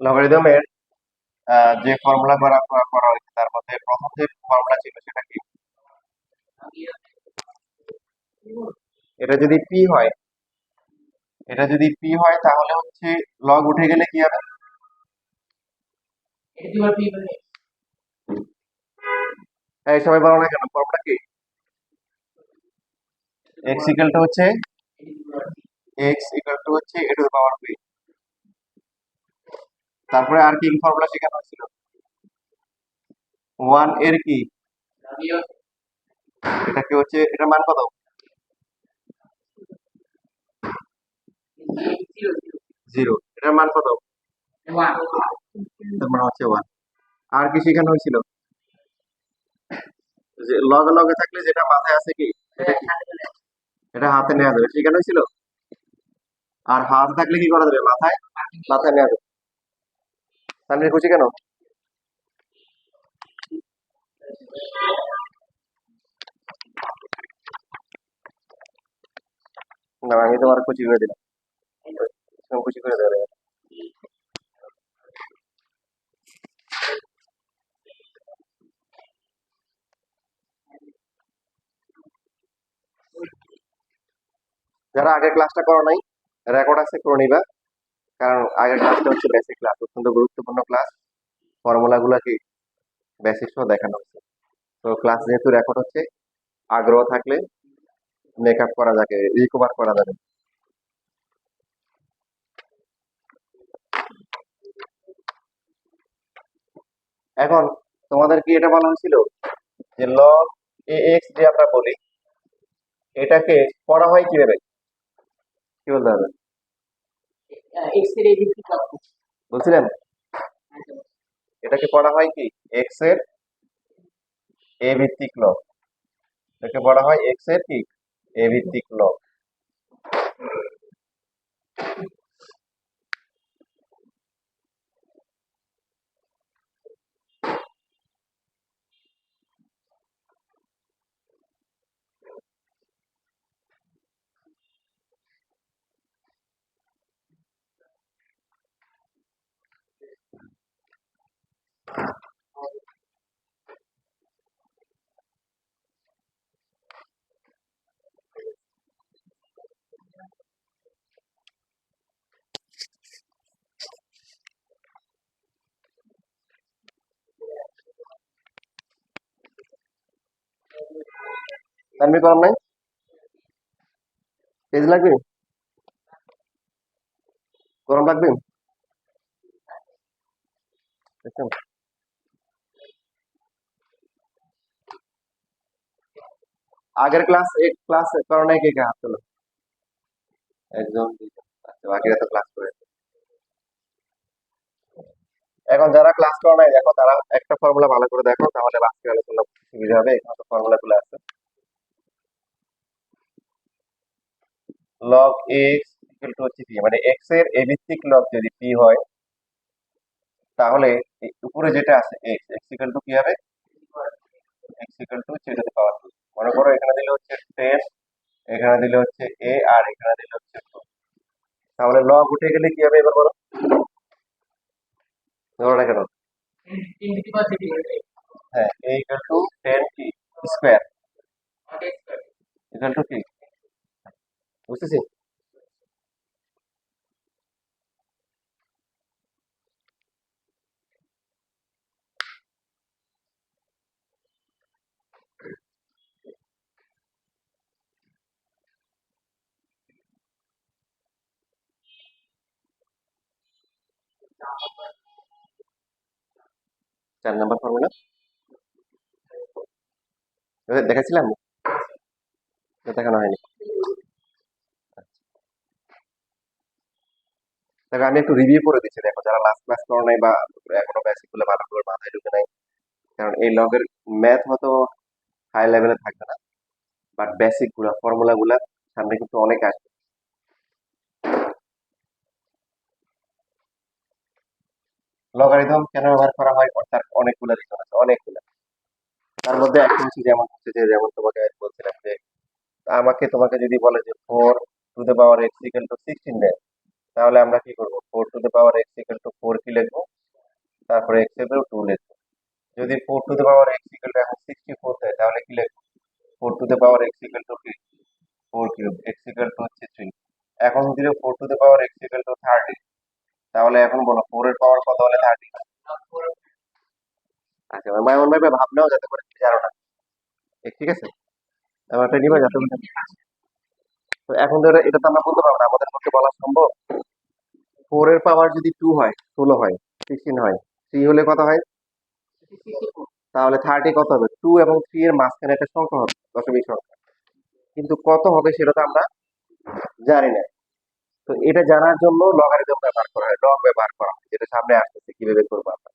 লগারিদমের যে ফর্মুলা করা করা করা হয়েছে তার মধ্যে প্রথম যে ফর্মুলা ছিল সেটা কি? এটা যদি পি হয়, এটা যদি পি হয় তাহলে হচ্ছে লগ উঠে গেলে কি হবে? এই সবাই বলো না কেন, ফর্মুলা কি? এক্স ইকুয়াল টু হচ্ছে a to the power P. তারপরে আর কি ফর্মুলা শেখানো হয়েছিল? ওয়ান এর কি? এটা কি হচ্ছে, এটার মান কত? জিরো। এটার মান কত? তার মান হচ্ছে ওয়ান। আর কি শেখানো হয়েছিল? যে লগে লগে থাকলে যেটা মাথায় আছে কি, এটা কি? এটা হাতে নেওয়া যাবে, শেখানো হয়েছিল। আর হাত থাকলে কি করা যাবে? মাথায় মাথায় নেওয়া যাবে। তাহলে খুশি কেন? না, আমি তোমার খুশি করে দিলাম, তুমি খুশি করে দেবে। যারা আগের ক্লাসটা করো নাই, রেকর্ড আছে, করে নিবা। কারণ আগের ক্লাসটা হচ্ছে বেসিক ক্লাস, অত্যন্ত গুরুত্বপূর্ণ ক্লাস। ফর্মুলা গুলা কি বেসিক সহ দেখানো হচ্ছে। তো ক্লাস যেহেতু রেকর্ড হচ্ছে, আগ্রহ থাকলে মেকআপ করা যাবে, রিকভার করা যাবে। এখন তোমাদের কি এটা বলা হয়েছিল যে লগ এ এক্স যে আমরা বলি, এটাকে পড়া হয় কিভাবে? কি বলতে হবে? বলছিলেন এটাকে পড়া হয় কি? এক্স এর এ ভিত্তিক লগ। এটাকে পড়া হয় এক্স এর কি? এ ভিত্তিক লগ। 10 মিনিট করার নাই, পেজ লাগবে, গরম লাগবে। দেখছেন? আগের ক্লাস এক ক্লাস কারণে কে কে হাত তোলো? একজন দুইজন, আচ্ছা বাকিরা তো ক্লাস করেছে। এখন যারা ক্লাস করে নাই দেখো, তারা একটা ফর্মুলা ভালো করে দেখো, তাহলে আজকের আলোচনা সুবিধা হবে। এখানে তো ফর্মুলা গুলো আছে। লগ এক্স ইকুয়াল টু হচ্ছে পি, মানে এক্স এর এ ভিত্তিক লগ যদি পি হয়, তাহলে এই উপরে যেটা আছে এক্স, এক্স ইকুয়াল টু কি হবে? এক্স ইকুয়াল টু হচ্ছে এটাতে পাওয়ার টু। মনে করো এখানে দিলে হচ্ছে 10, এখানে দিলে হচ্ছে এ, আর এখানে দিলে হচ্ছে 2। তাহলে লগ উঠে গেলে কি হবে এবার বলো? ধরো না কেন? হ্যাঁ, এ ইকুয়াল টু 10 কি স্কয়ার ইকুয়াল টু কি? বুঝতেছি। 4 নম্বর ফর্মুলা দেখাচ্ছিলাম, দেখানো হয়নি। দেখো আমি একটু রিভিউ করে দিচ্ছি, দেখো যারা লাস্ট ক্লাস করো নাই বা এখনো বেসিক গুলো ভালো করে মাথায় ঢুকে নাই। কারণ এই লগের ম্যাথ হয়তো হাই লেভেলে থাকবে না, বাট বেসিক গুলা ফর্মুলা গুলা সামনে কিন্তু অনেক আসবে। লগারিদম কেন ব্যবহার করা হয়, তার অনেকগুলো রিজন আছে, অনেকগুলো। তার মধ্যে একটা হচ্ছে, যেমন হচ্ছে যে, যেমন তোমাকে বলছিলাম যে, তোমাকে যদি বলে যে 4 two the power x equal two 16 দেয়, তাহলে আমরা কি করব, 4 to the power x = 4 কি লিখবো, তারপরে x এর উপর 2 লিখবো। যদি 4 to the power x = এখন 64 দেয় তাহলে কি লিখবো, 4 to the power x = কি 4 কিউব, x = হচ্ছে 3। এখন দিলে 4 to the power x = 30, তাহলে এখন বলো 4 এর পাওয়ার কত হলে 30? আচ্ছা এমন ভাবে ভাবনাও যাতে করে তুমি জানো না, ঠিক আছে, ব্যাপারটা নিবা যাতে করে। তো এখন তো এটা তো আমরা বলতে পারবো না, আমাদের পক্ষে বলা সম্ভব। 4 এর পাওয়ার যদি 2 হয় 16 হয়, 16 হয়, 3 হলে কত হয়, তাহলে 30 কত হবে, 2 এবং 3 এর মাঝখানে একটা সংখ্যা হবে, দশমিক সংখ্যা, কিন্তু কত হবে সেটা তো আমরা জানি না। তো এটা জানার জন্য লগারিদম ব্যবহার করা হয়, লগ ব্যবহার করা হয়, যেটা সামনে আসতেছে কিভাবে করবো আমরা।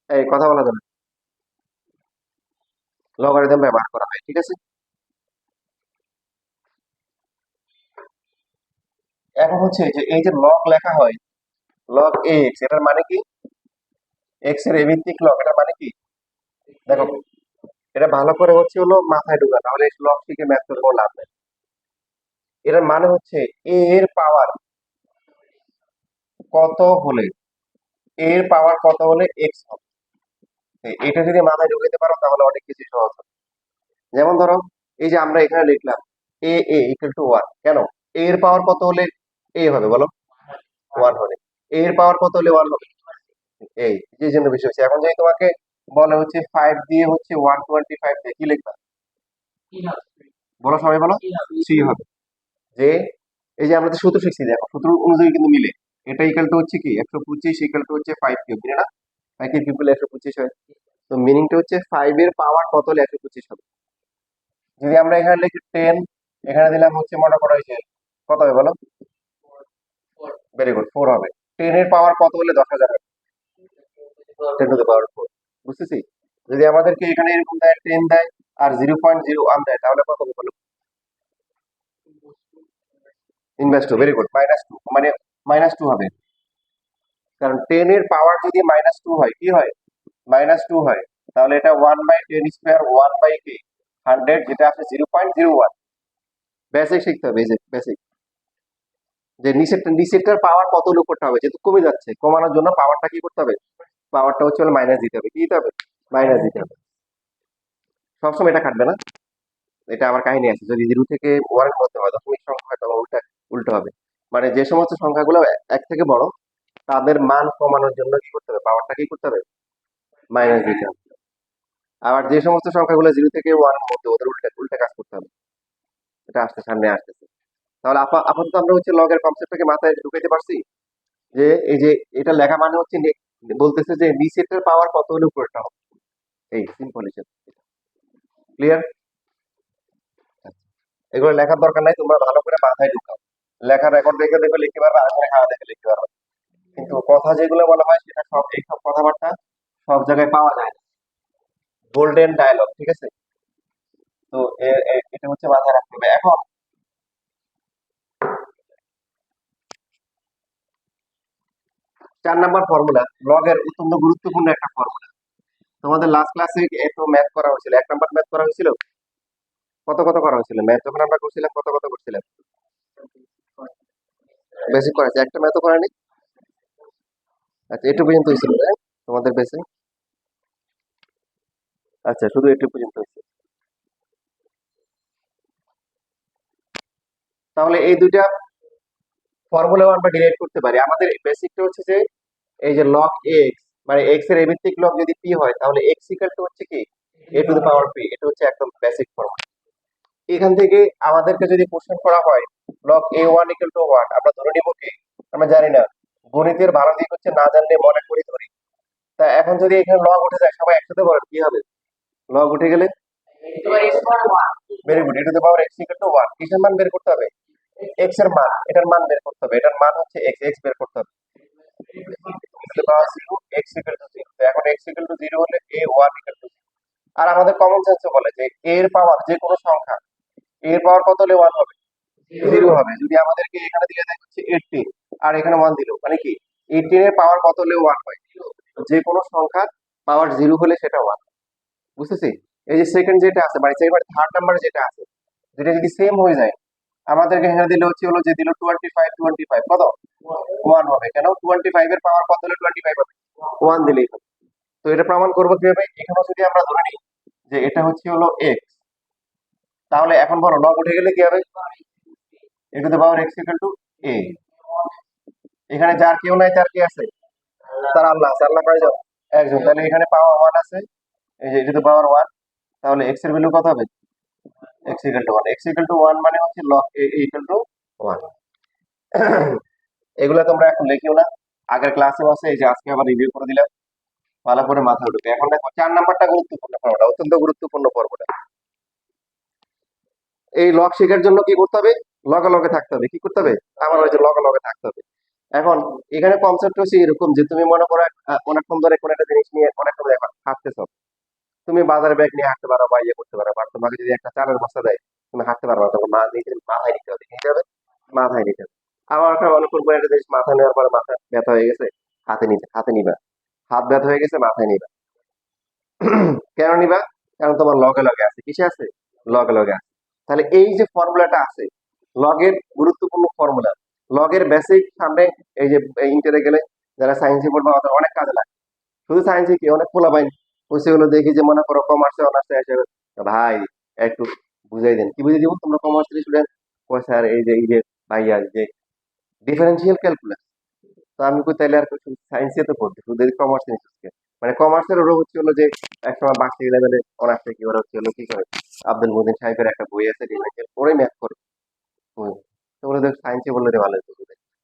এই কথা বলা যাবে, লগারিদম ব্যবহার করা হয়, ঠিক আছে। এখন হচ্ছে যে এই যে লগ লেখা হয়, লগ এক্স, এটার মানে কি, এক্স এর ভিত্তিক লগ, এটার মানে কি, দেখো এটা ভালো করে হচ্ছে হলো মাথায় ঢুকা, তাহলে লগ থেকে ম্যাথ করে কোনো লাভ নেই। এটার মানে হচ্ছে এ এর পাওয়ার কত হলে, এর পাওয়ার কত হলে এক্স হবে। এটা যদি মাথায় ঢুকাতে পারো তাহলে অনেক কিছু সহজ হবে। যেমন ধরো এই যে আমরা এখানে লিখলাম এ এ ইকুয়াল টু 1, কেন, এ এর পাওয়ার কত হলে এ হবে বলো, 1 হলে। এ এর পাওয়ার কত হলে 1 হবে, এই যে জন্য বেশি হচ্ছে। এখন যদি তোমাকে বলে হচ্ছে 5 দিয়ে হচ্ছে 125 দিয়ে কি লিখবা, বলো সবাই বলো, 3 হবে। যে এই যে আমরা তো সূত্র শিখছি, দেখো সূত্র অনুযায়ী কিন্তু মিলে, এটা ইকুয়াল টু হচ্ছে কি 125 ইকুয়াল টু হচ্ছে 5 কিউব, না 5 কিউব করলে 125 হয়। তো মিনিংটা হচ্ছে 5 এর পাওয়ার কত হলে 125 হবে। যদি আমরা এখানে লিখি 10, এখানে দিলাম হচ্ছে মনে করো হয়েছে কত হবে বলো, ভেরি গুড, 4 হবে। 10 এর পাওয়ার কত হলে 10,000 হবে, 10 to the power 4, বুঝতেছি। যদি আমাদেরকে এখানে এরকম দেয় 10 দেয় আর 0.01 দেয় তাহলে কত হবে বলো, ইনভার্স 2, ভেরি গুড, -2, মানে -2 হবে। কারণ 10 এর পাওয়ার যদি -2 হয় কি হয়, -2 হয়, তাহলে এটা 1/10 স্কয়ার 1/কি 100, যেটা আছে 0.01। বেসিক শিখতে হবে, এই যে বেসিক, যে নিচেরটার পাওয়ার কত হলে করতে হবে, যেহেতু কমে যাচ্ছে, কমানোর জন্য পাওয়ারটা কি করতে হবে, পাওয়ারটা হচ্ছে মাইনাস দিতে হবে, কি দিতে হবে, মাইনাস দিতে হবে। সবসময় এটা কাটবে না, এটা আবার কাহিনী আছে, যদি 0 থেকে 1 এর মধ্যে হয় দশমিক সংখ্যা হয় তখন উল্টো হবে। মানে যে সমস্ত সংখ্যাগুলো 1 থেকে বড় তাদের মান কমানোর জন্য কি করতে হবে, পাওয়ারটা কি করতে হবে, মাইনাস দিতে হবে। আবার যে সমস্ত সংখ্যাগুলো 0 থেকে 1 এর মধ্যে ওদের উল্টা উল্টা কাজ করতে হবে। এটা আসতে সামনে আসতেছে। তাহলে আপাতত আমরা হচ্ছে লগের কনসেপ্টটাকে মাথায় ঢুকাইতে পারছি, যে এই যে এটা লেখা মানে হচ্ছে বলতেছে যে নিচেরটার পাওয়ার কত হলে উপরেরটা হবে, এই সিম্পল হিসেবে, ক্লিয়ার। এগুলো লেখার দরকার নাই, তোমরা ভালো করে মাথায় ঢুকাও, লেখার রেকর্ড দেখে দেখে লিখতে পারবে, আর লেখা দেখে লিখতে পারবে, কিন্তু কথা যেগুলো বলা হয় সেটা সব, এই সব কথাবার্তা সব জায়গায় পাওয়া যায় না, গোল্ডেন ডায়লগ, ঠিক আছে। তো এটা হচ্ছে মাথায় রাখতে হবে। এখন 4 নাম্বার ফর্মুলা, লগের অত্যন্ত গুরুত্বপূর্ণ একটা ফর্মুলা। তোমাদের লাস্ট ক্লাসে একটু ম্যাথ করা হয়েছিল, 1 নাম্বার ম্যাথ করা হয়েছিল, কত কত করা হয়েছিল ম্যাথ যখন আমরা করছিলাম, কত কত করছিলাম, বেসিক করেছে, একটা ম্যাথও করেনি। আচ্ছা একটু পর্যন্ত হয়েছিল তোমাদের বেসে, আচ্ছা শুধু একটু পর্যন্ত হয়েছে। তাহলে এই দুইটা ফর্মুলাও আমরা ডিরাইভ করতে পারি। আমাদের বেসিকটা হচ্ছে যে এই যে লগ এক্স, মানে এক্স এর এভিত্তিক লগ যদি পি হয় তাহলে এক্স ইকুয়াল টু হচ্ছে কি a two the power P, এটা হচ্ছে একদম বেসিক ফর্মুলা। এখান থেকে আমাদেরকে যদি কোশ্চেন করা হয় লগ a1 = 1, আমরা ধরে নিব কি, আমরা জানি না, গণিতের ভালো দিক হচ্ছে না জানলে মনে করি ধরি। তা এখন যদি এখানে লগ উঠে যায়, সবাই একসাথে বলেন কি হবে, লগ উঠে গেলে very good, a two the power x = 1, কিসের মান বের করতে হবে, এক্স এর মান, এটার মান বের করতে হবে, এটার মান হচ্ছে এক্স, এক্স বের করতে হবে, x = 0, তো এখন x = 0 হলে a1 = 0। আর আমাদের কমন সেন্স বলে যে এর পাওয়ার যে কোনো সংখ্যা, এর পাওয়ার কত হলে 1 হবে, 0 হবে। যদি আমাদেরকে এখানে দিয়ে দেয় হচ্ছে 18 আর এখানে 1 দিল, মানে কি 18 এর পাওয়ার কত হলে 1 হয়, যে কোনো সংখ্যা পাওয়ার 0 হলে সেটা 1, বুঝতেছি। এই যে সেকেন্ড যেটা আছে, মানে সেকেন্ড থার্ড নাম্বারে যেটা আছে, যেটা যদি সেম হয়ে যায়, আমাদেরকে এখানে দিলে হচ্ছে হলো যে দিল 25 কত 1 হবে। কেন 25 এর পাওয়ার কত হলে 25 হবে 1 দিলেই হবে। তো এটা প্রমাণ করবো কিভাবে? এখানে যদি আমরা ধরে নিই যে এটা হচ্ছে হলো x, তাহলে এখন বলো লব উঠে গেলে কি হবে? a two the power x equal to a। এখানে যার কেউ নাই তার কি আছে? তার আল্লাহ আছে। আল্লাহ কয়জন? একজন। তাহলে এখানে পাওয়ার 1 আছে, এই যে a টু দ্য পাওয়ার 1, তাহলে x এর ভ্যালু কত হবে? x equal to 1। x equal to 1 মানে হচ্ছে log a ইকুয়াল টু 1। এগুলা তোমরা এখন লিখিও না, আগের ক্লাসেও আছে, এই যে আজকে আবার রিভিউ করে দিলাম, ভালো করে মাথায় ঢুকে। এখন দেখো 4 নাম্বারটা গুরুত্বপূর্ণ পর্বটা, অত্যন্ত গুরুত্বপূর্ণ পর্বটা। এই লগ শেখার জন্য কি করতে হবে? লগে লগে থাকতে হবে। কি করতে হবে? আমার ওই যে লগে লগে থাকতে হবে। এখন এখানে কনসেপ্ট হচ্ছে এরকম যে তুমি মনে করো অনেকক্ষণ ধরে কোনো একটা জিনিস নিয়ে অনেকক্ষণ হাঁটতেছো, তুমি বাজারে ব্যাগ নিয়ে হাঁটতে পারো বা ইয়ে করতে পারো, বা তোমাকে যদি একটা চালের বস্তা দেয় তুমি হাঁটতে পারো না, তখন নিজের মাথায় নিতে হবে। নিতে হবে, মাথায় নিতে হবে। আবার একটা অনেকক্ষণ পরে একটা জিনিস মাথায় নেওয়ার পরে মাথা ব্যথা হয়ে গেছে, হাতে নিবা। হাত ব্যথা হয়ে গেছে, মাথায় নিবা। কেন নিবা? কারণ তোমার লগে লগে আছে। কিসে আছে? লগে লগে আছে। তাহলে এই যে ফর্মুলাটা আছে, লগের গুরুত্বপূর্ণ ফর্মুলা, লগের বেসিক সামনে এই যে ইন্টারে গেলে যারা সায়েন্সে পড়বে ওদের অনেক কাজে লাগে। শুধু সায়েন্সে কি, অনেক পোলাপাইন হচ্ছে হলো দেখি যে মনে করো কমার্সে অনার্সে এসে, ভাই একটু বুঝাই দেন। কি বুঝিয়ে দিব? তোমরা কমার্সের স্টুডেন্ট, স্যার এই যে ভাইয়া যে ডিফারেন্সিয়াল ক্যালকুলাস। তো আমি কই তাইলে আর সায়েন্সে তো পড়তে, শুধু কমার্স নিচ্ছে। মানে কমার্সের ওরা হচ্ছে হলো যে একসময় বার্ষিক লেভেলে অনার্সে কি ওরা হচ্ছে হলো কি করে, আব্দুল মুদিন সাহেবের একটা বই আছে ডিফারেন্সিয়াল, ওরাই ম্যাথ করে। হুম। তো বলে দেখ সায়েন্সে বললে তো ভালো হতো,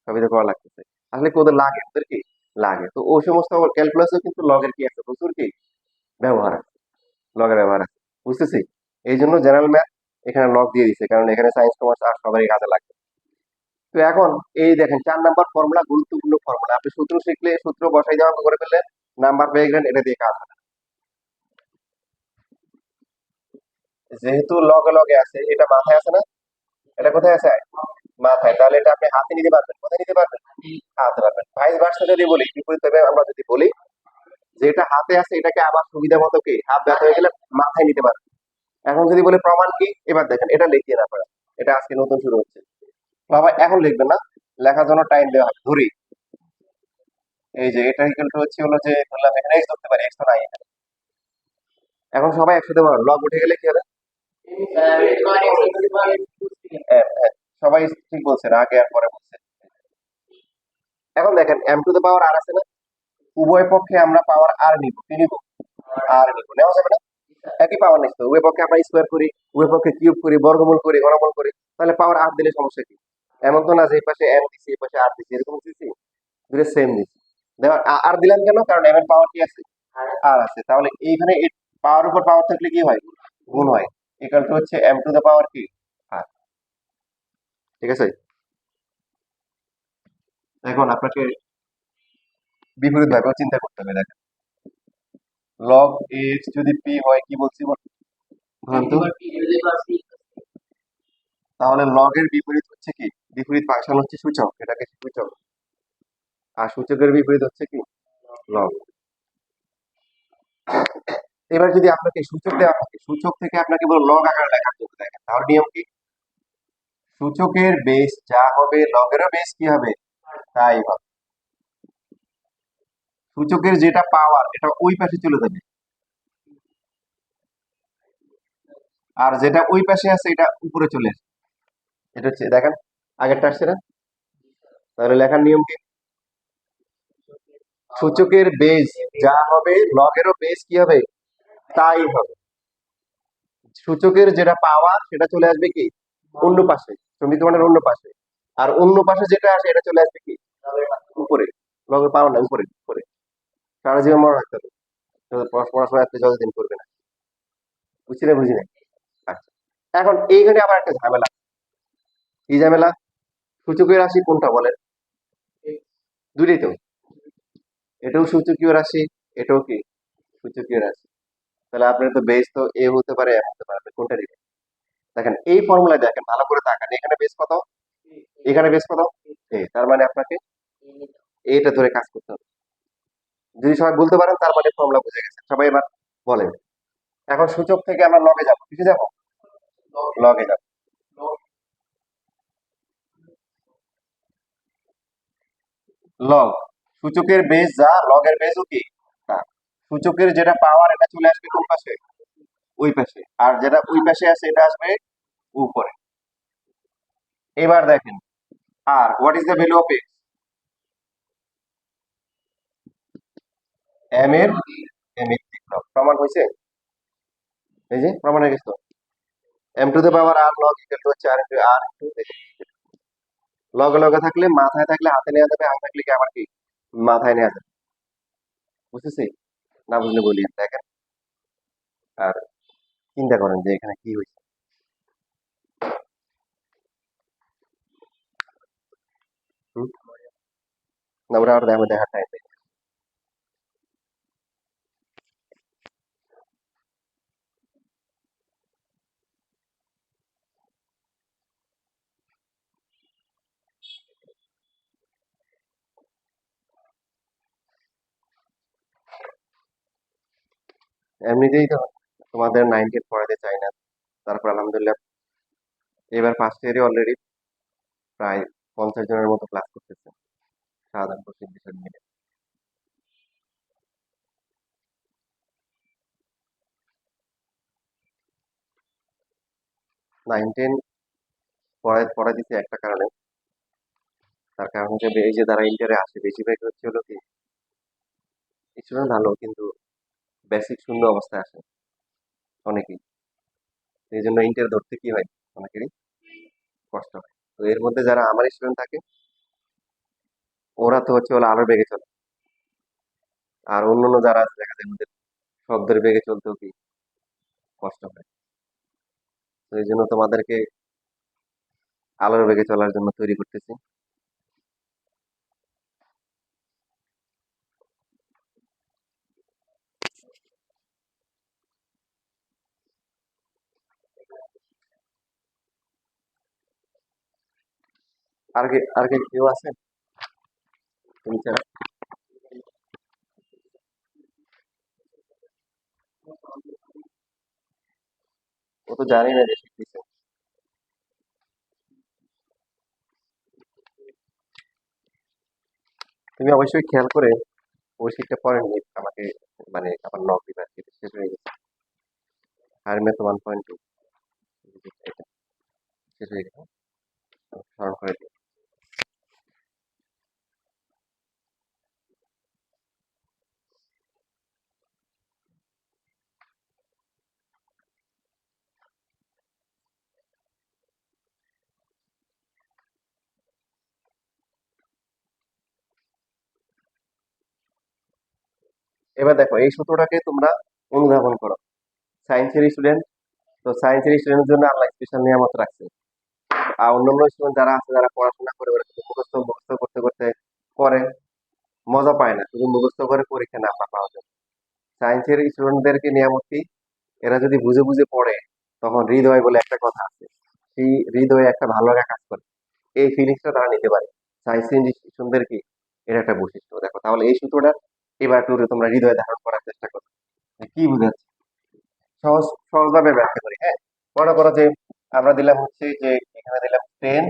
সবই তো করা লাগতেছে। আসলে কি ওদের লাগে? ওদের কি লাগে? তো ওই সমস্ত ক্যালকুলাসও কিন্তু লগের কি আছে, প্রচুর কি ব্যবহার আছে, লগের ব্যবহার আছে। বুঝতেছি। এই জন্য জেনারেল ম্যাথ এখানে লগ দিয়ে দিছে, কারণ এখানে সায়েন্স কমার্স আর সবারই কাজে লাগে। তো এখন এই দেখেন 4 নাম্বার ফর্মুলা, গুরুত্বপূর্ণ ফর্মুলা। আপনি সূত্র শিখলে সূত্র বসাই দেওয়া করে ফেললেন, নাম্বার পেয়ে গেলেন, এটা দিয়ে কাজ হবে। যেহেতু লগে লগে আছে, এটা মাথায় আছে না? এটা কোথায় আছে? মাথায়। তাহলে এটা আপনি হাতে নিতে পারবেন। কোথায় নিতে পারবেন? হাতে পারবেন। ভাইস ভার্সা যদি বলি, বিপরীতভাবে আমরা যদি বলি যে এটা হাতে আছে, এটাকে আবার সুবিধা মতো কি হাত ব্যথা হয়ে গেলে মাথায় নিতে পারবেন। এখন যদি বলি প্রমাণ কি, এবার দেখেন এটা লিখিয়ে না পারা, এটা আজকে নতুন শুরু হচ্ছে। বাবা এখন লিখবেন না, লেখার জন্য টাইম দেওয়া হয়। ধরি এই যে এটা ইকুয়াল টু হচ্ছে হলো যে ধরলাম এখানে এক্স ধরতে পারি, এক্স তো নাই এখানে। এখন সবাই একসাথে বলো, লগ উঠে গেলে কি হবে? হ্যাঁ, হ্যাঁ, সবাই ঠিক বলছেন, আগে আর পরে বলছেন। এখন দেখেন এম টু দ্য পাওয়ার আর আছে না? উভয় পক্ষে আমরা পাওয়ার আর নিব। কি নিব? আর নিব। নেওয়া যাবে না? একই পাওয়ার নিচ্ছে, উভয় পক্ষে আমরা স্কোয়ার করি, উভয় পক্ষে কিউব করি, বর্গমূল করি, ঘনমূল করি, তাহলে পাওয়ার আর দিলে সমস্যা কি? এমন তো না যে এই পাশে এম দিচ্ছি, এই পাশে আর দিচ্ছি, এরকম দিচ্ছি, দুটো সেম দিচ্ছি। দেখো আর দিলাম কেন? কারণ এম এর পাওয়ার কি আছে? আর আছে। তাহলে এইখানে পাওয়ার উপর পাওয়ার থাকলে কি হয়? গুণ হয়। ইকুয়াল টু হচ্ছে এম টু দ্য পাওয়ার কি আর। ঠিক আছে। এখন আপনাকে বিপরীত ভাবে চিন্তা করতে হবে। দেখেন লগ এক্স যদি পি হয়, কি বলছি বলুন তো? তাহলে লগের বিপরীত হচ্ছে কি? বিপরীত ফাংশন হচ্ছে সূচক, এটাকে সূচক। আর সূচকের বিপরীত হচ্ছে কি? লগ। এবার যদি আপনাকে সূচক দেওয়া থাকে, সূচক থেকে আপনাকে বলো লগ আকারে লেখার জন্য, দেখেন তাহলে নিয়ম কি? সূচকের বেস যা হবে লগেরও বেস কি হবে? তাই হবে। সূচকের যেটা পাওয়ার এটা ওই পাশে চলে যাবে, আর যেটা ওই পাশে আছে এটা উপরে চলে আসবে। এটা হচ্ছে দেখেন, আগেরটা আসছে না? তাহলে লেখার নিয়ম কি? সূচকের বেস যা হবে লগেরও বেস কি হবে? তাই হবে। সূচকের যেটা পাওয়ার সেটা চলে আসবে কি? অন্য পাশে, সমীকরণের অন্য পাশে। আর অন্য পাশে যেটা আসে এটা চলে আসবে কি? উপরে। লগের পাওয়ার না, উপরে উপরে। সারা জীবন মনে রাখতে হবে, পড়াশোনা আপনি যতদিন করবে না। বুঝছি না? বুঝি নাই? আচ্ছা। এখন এইখানে আবার একটা ঝামেলা। কি ঝামেলা? সূচকের রাশি কোনটা বলেন? দুইটাই তো। এটাও সূচকীয় রাশি, এটাও কি সূচকীয় রাশি। তাহলে আপনার তো বেস তো এ হতে পারে, এম হতে পারে, আপনি কোনটা নেবেন? দেখেন এই ফর্মুলায় দেখেন, ভালো করে তাকান, এখানে বেস কত, এখানে বেস কত, এ। তার মানে আপনাকে এইটা ধরে কাজ করতে হবে। যদি সবাই বলতে পারেন তার মানে ফর্মুলা বুঝে গেছে। সবাই এবার বলেন। এখন সূচক থেকে আমরা লগে যাব, কিসে যাব? লগে যাব। লগ, সূচকের বেস যা লগের বেসও কি তা। সূচকের যেটা পাওয়ার এটা চলে আসবে কোন পাশে, ওই পাশে, আর যেটা ওই পাশে আছে এটা আসবে উপরে। এবার দেখেন, আর what is the value of x, m এর এমিথিক লগ প্রমাণ হয়েছে, এই যে প্রমাণ হয়ে গেছে। M to the power R log equal to হচ্ছে আর ইন্টু আর ইন্টু লগে লগে থাকলে মাথায় থাকলে হাতে নেওয়া যাবে, হাতে থাকলে কি আবার কি মাথায় নেওয়া যাবে। বুঝতেছি, না বুঝলে বলি দেখেন, আর চিন্তা করেন যে এখানে কি হয়েছে। হুম? না ওটা আর দেখো, দেখার টাইম নেই। এমনিতেই তো তোমাদের 9 10 পড়াতে চাই না, তারপর আলহামদুলিল্লাহ এবার ফার্স্ট ইয়ারে অলরেডি প্রায় 50 জনের মতো ক্লাস করতেছে সাধারণ কোর্সের বিষয় মিলে। 9 10 পড়াই দিচ্ছে একটা কারণে, তার কারণ হচ্ছে এই যে যারা ইন্টারে আসে বেশিরভাগ হচ্ছে হলো কি স্টুডেন্ট ভালো কিন্তু বেসিক শূন্য অবস্থায় আসে অনেকেই, এই জন্য ইন্টার ধরতে কি হয় অনেকেরই কষ্ট হয়। তো এর মধ্যে যারা আমার স্টুডেন্ট থাকে ওরা তো হচ্ছে হলো আরো বেগে চলে, আর অন্যান্য যারা আছে দেখা যায় ওদের শব্দের বেগে চলতেও কি কষ্ট হয়। তো এই জন্য তোমাদেরকে আলোর বেগে চলার জন্য তৈরি করতেছি। আর কি কেউ আছে তুমি ছাড়া? ও তো জানি না যে শিখতেছে। তুমি অবশ্যই খেয়াল করে ওই শীটটা পরে নিয়ে আমাকে মানে আবার নক দিবে আর কি, শেষ হয়ে গেছে। আর মেথ 1.2 এটা শেষ হয়ে গেছে, স্মরণ করে দিই। এবার দেখো এই সূত্রটাকে তোমরা অনুধাবন করো। সায়েন্সের স্টুডেন্ট, তো সায়েন্সের স্টুডেন্টের জন্য আল্লাহ স্পেশাল নিয়ামত রাখছে। আর অন্যান্য স্টুডেন্ট যারা আছে যারা পড়াশোনা করে ওরা শুধু মুখস্থ মুখস্থ করতে করতে করে, মজা পায় না, শুধু মুখস্থ করে পরীক্ষা নাম্বার পাওয়া যায়। সায়েন্সের স্টুডেন্টদেরকে নিয়ামত কি, এরা যদি বুঝে বুঝে পড়ে তখন হৃদয় বলে একটা কথা আছে, সেই হৃদয়ে একটা ভালো লাগা কাজ করে, এই ফিলিংসটা তারা নিতে পারে। সায়েন্স স্টুডেন্টদের কি এর একটা বৈশিষ্ট্য। দেখো তাহলে এই সূত্রটা এবার একটু তোমরা হৃদয়ে ধারণ করার চেষ্টা করো যে কি বুঝাচ্ছে। সহজ সহজভাবে ব্যাখ্যা করি, হ্যাঁ। মনে করো যে আমরা দিলাম হচ্ছে যে এখানে দিলাম 10,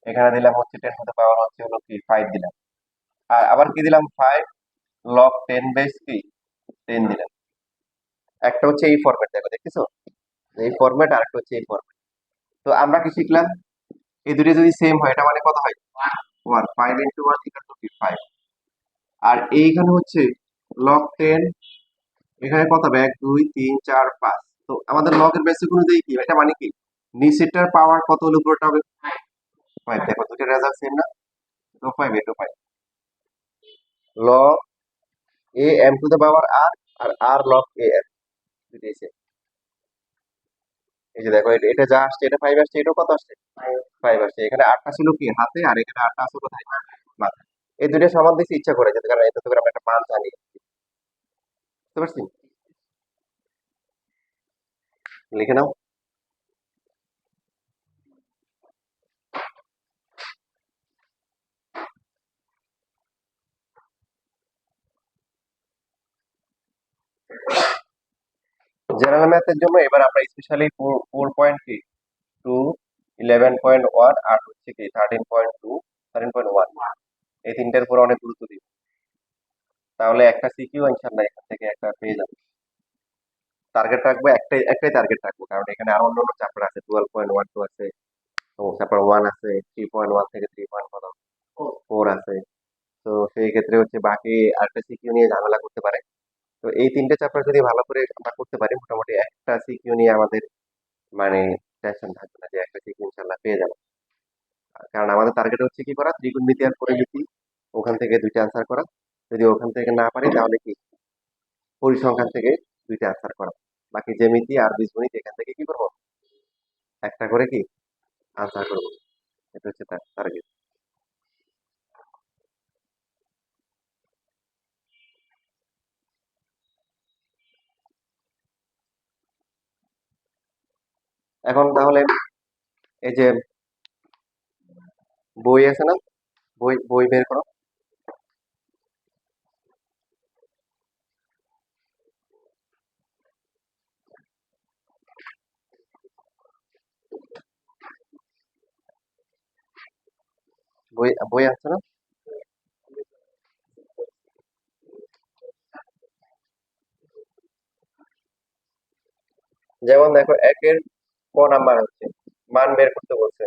এখানে দিলাম হচ্ছে 10 হচ্ছে হলো কি 5 দিলাম, আর আবার কি দিলাম 5 লগ 10 বেস কি 10 দিলাম। একটা হচ্ছে এই ফরম্যাট, দেখো দেখতেছো এই ফরম্যাট, আর একটা হচ্ছে এই ফরম্যাট। তো আমরা কি শিখলাম, এই দুটো যদি সেম হয় এটা মানে কত হয় 1, 5 ইন্টু 1 ইকুয়াল টু 5। আর এইখানে হচ্ছে লগ 10, এখানে কত হবে 1 2 3 4 5। তো আমাদের লগের বেসিক অনুযায়ী কি এটা মানে কি নিচেরটার পাওয়ার কত হলে উপরটা হবে 5। দেখো দুটো রেজাল্ট সেম না, তো 5 এটো 5 log A M to the power R, আর আর লগ এ এম দুটোই same। এই যে দেখো এটা যা আসছে এটা 5 আসছে, এটা কত আসছে 5 আসছে। এখানে 8টা ছিল কি হাতে, আর এখানে 8টা আছে কোথায় মাথায়। এই দুটো সমান দিতে ইচ্ছা করে যাতে, কারণ এটাতে করে আমরা একটা মান জানি, বুঝতে পারছি। লিখে নাও। জেনারেল ম্যাথের জন্য এবার আমরা স্পেশালি 4.2, 11.1 আর হচ্ছে কি 13.2, 13.1 এই তিনটের উপর অনেক গুরুত্ব দিব, তাহলে একটা সিকিউ ইনশাল্লাহ এখান থেকে একটা পেয়ে যাবো। টার্গেট রাখবো একটাই, একটাই টার্গেট রাখবো, কারণ এখানে আরো অন্য চ্যাপ্টার আছে, 12.12 আছে, তো চ্যাপ্টার 1 আছে, 3.1 থেকে 3.4 আছে। তো সেই ক্ষেত্রে হচ্ছে বাকি আরেকটা সিকিউ নিয়ে ঝামেলা করতে পারে। তো এই তিনটে চ্যাপ্টার যদি ভালো করে আমরা করতে পারি, মোটামুটি একটা সিকিউ নিয়ে আমাদের মানে টেনশন থাকবে না যে একটা সিকিউ ইনশাল্লাহ পেয়ে যাবো। কারণ আমাদের টার্গেট হচ্ছে কি করা, ত্রিগুণমিতি আর পরিমিতি ওখান থেকে দুইটা আনসার করা। যদি ওখান থেকে না পারি তাহলে কি পরিসংখ্যান থেকে দুইটা আনসার করা। বাকি জ্যামিতি আর বীজগণিত এখান থেকে কি করবো, একটা করে কি আনসার করবো। এটা হচ্ছে তার টার্গেট। এখন তাহলে এই যে বই আছে না, বই বই বের করো। বই বই আছে না? যেমন দেখো একের ক নাম্বার হচ্ছে মান বের করতে বলছে,